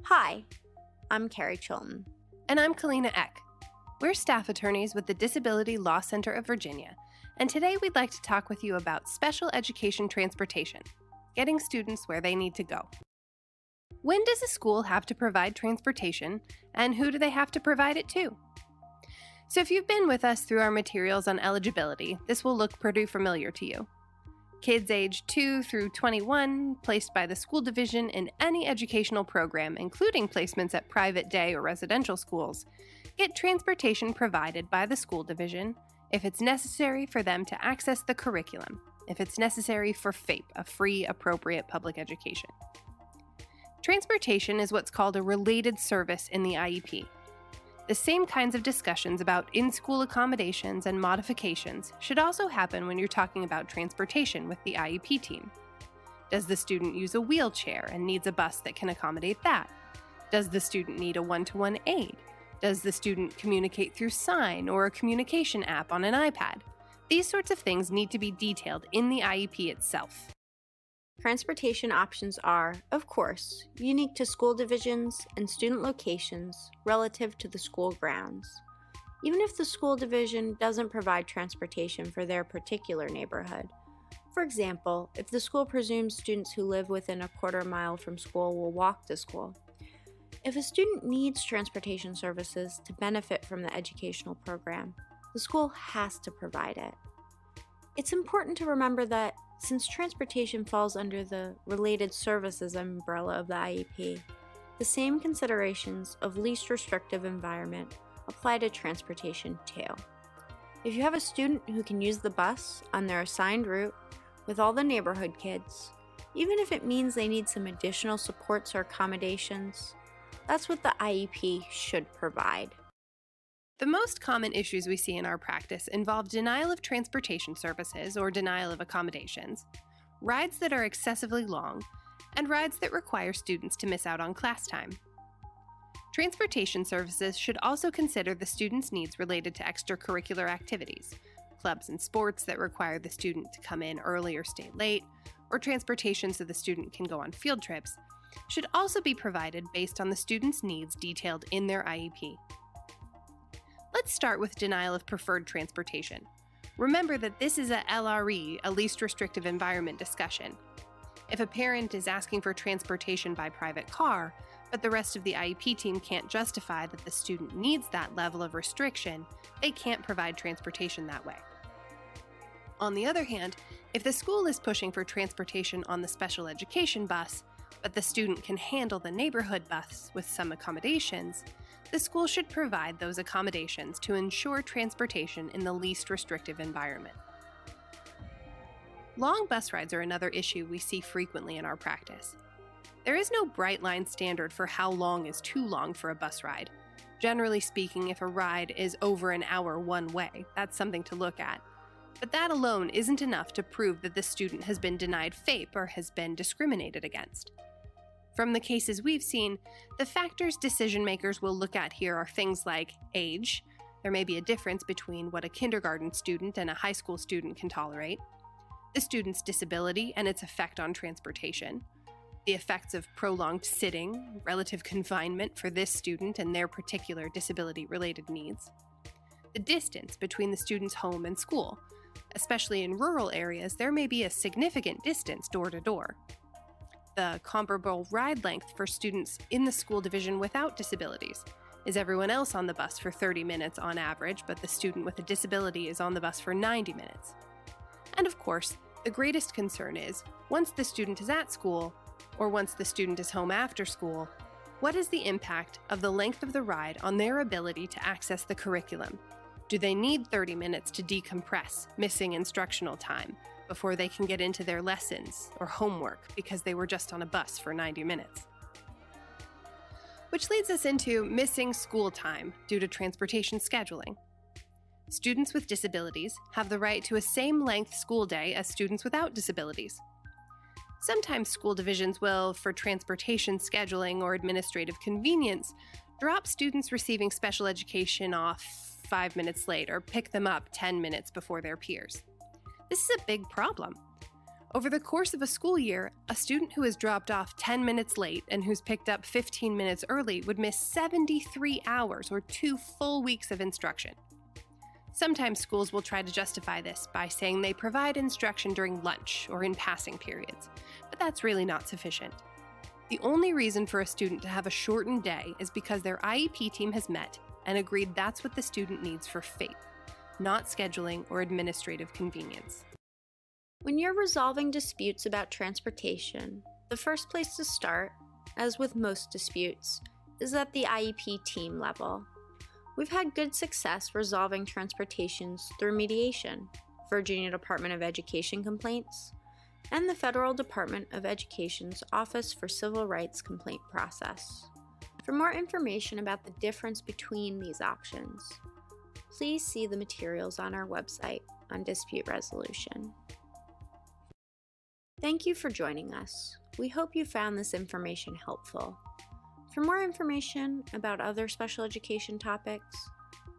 Hi, I'm Carrie Chilton. And I'm Kalina Eck. We're staff attorneys with the Disability Law Center of Virginia, and today we'd like to talk with you about special education transportation, getting students where they need to go. When does a school have to provide transportation, and who do they have to provide it to? So if you've been with us through our materials on eligibility, this will look pretty familiar to you. Kids aged 2 through 21, placed by the school division in any educational program, including placements at private day or residential schools, get transportation provided by the school division if it's necessary for them to access the curriculum, if it's necessary for FAPE, a free, appropriate public education. Transportation is what's called a related service in the IEP. The same kinds of discussions about in-school accommodations and modifications should also happen when you're talking about transportation with the IEP team. Does the student use a wheelchair and needs a bus that can accommodate that? Does the student need a one-to-one aid? Does the student communicate through sign or a communication app on an iPad? These sorts of things need to be detailed in the IEP itself. Transportation options are, of course, unique to school divisions and student locations relative to the school grounds. Even if the school division doesn't provide transportation for their particular neighborhood. For example, if the school presumes students who live within a quarter mile from school will walk to school. If a student needs transportation services to benefit from the educational program, the school has to provide it. It's important to remember that since transportation falls under the related services umbrella of the IEP, the same considerations of least restrictive environment apply to transportation too. If you have a student who can use the bus on their assigned route with all the neighborhood kids, even if it means they need some additional supports or accommodations, that's what the IEP should provide. The most common issues we see in our practice involve denial of transportation services or denial of accommodations, rides that are excessively long, and rides that require students to miss out on class time. Transportation services should also consider the student's needs related to extracurricular activities, clubs and sports that require the student to come in early or stay late, or transportation so the student can go on field trips, should also be provided based on the student's needs detailed in their IEP. Let's start with denial of preferred transportation. Remember that this is a LRE, a least restrictive environment discussion. If a parent is asking for transportation by private car, but the rest of the IEP team can't justify that the student needs that level of restriction, they can't provide transportation that way. On the other hand, if the school is pushing for transportation on the special education bus, but the student can handle the neighborhood bus with some accommodations, the school should provide those accommodations to ensure transportation in the least restrictive environment. Long bus rides are another issue we see frequently in our practice. There is no bright line standard for how long is too long for a bus ride. Generally speaking, if a ride is over an hour one way, that's something to look at. But that alone isn't enough to prove that the student has been denied FAPE or has been discriminated against. From the cases we've seen, the factors decision makers will look at here are things like age. There may be a difference between what a kindergarten student and a high school student can tolerate. The student's disability and its effect on transportation. The effects of prolonged sitting, relative confinement for this student and their particular disability-related needs. The distance between the student's home and school. Especially in rural areas, there may be a significant distance door to door. The comparable ride length for students in the school division without disabilities. Is everyone else on the bus for 30 minutes on average, but the student with a disability is on the bus for 90 minutes? And of course, the greatest concern is, once the student is at school, or once the student is home after school, what is the impact of the length of the ride on their ability to access the curriculum? Do they need 30 minutes to decompress, missing instructional time, before they can get into their lessons or homework because they were just on a bus for 90 minutes? Which leads us into missing school time due to transportation scheduling. Students with disabilities have the right to a same-length school day as students without disabilities. Sometimes school divisions will, for transportation scheduling or administrative convenience, drop students receiving special education off 5 minutes late or pick them up 10 minutes before their peers. This is a big problem. Over the course of a school year, a student who is dropped off 10 minutes late and who's picked up 15 minutes early would miss 73 hours or 2 full weeks of instruction. Sometimes schools will try to justify this by saying they provide instruction during lunch or in passing periods, but that's really not sufficient. The only reason for a student to have a shortened day is because their IEP team has met and agreed that's what the student needs for FAPE, not scheduling or administrative convenience. When you're resolving disputes about transportation, the first place to start, as with most disputes, is at the IEP team level. We've had good success resolving transportations through mediation, Virginia Department of Education complaints, and the Federal Department of Education's Office for Civil Rights complaint process. For more information about the difference between these options, please see the materials on our website on dispute resolution. Thank you for joining us. We hope you found this information helpful. For more information about other special education topics,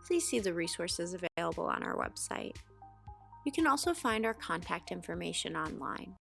please see the resources available on our website. You can also find our contact information online.